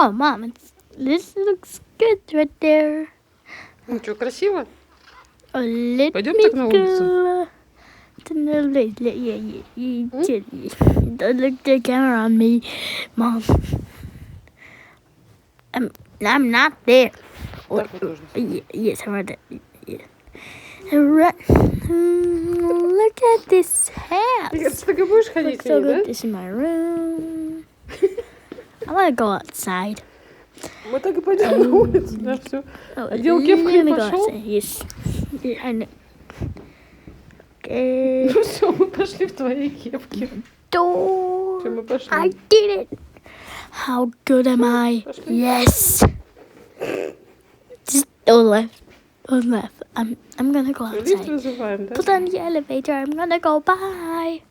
Oh, Mom, this looks good right there. Ну что, красиво? Let Пойдем me так на улицу? go. Don't look the camera on me, Mom. I'm not there. Так вот нужно. Yes, I'm right there. Yeah. Look at this house. Игорь, ты так и будешь ходить Looks в so ней, good. да? This is my room. I want to go outside. Мы так и пойдем на улицу, да, все. Одел кепку и Let me go пошел. outside. Yes. Yeah, I know. Okay. Ну все, мы пошли в твоей кепке. Door. Все, мы пошли. I did it. How good am I? Пошли. Yes. Just go left. Go left. I'm gonna go Лифт outside. вызываем, да? Put on the elevator. I'm gonna go. Bye.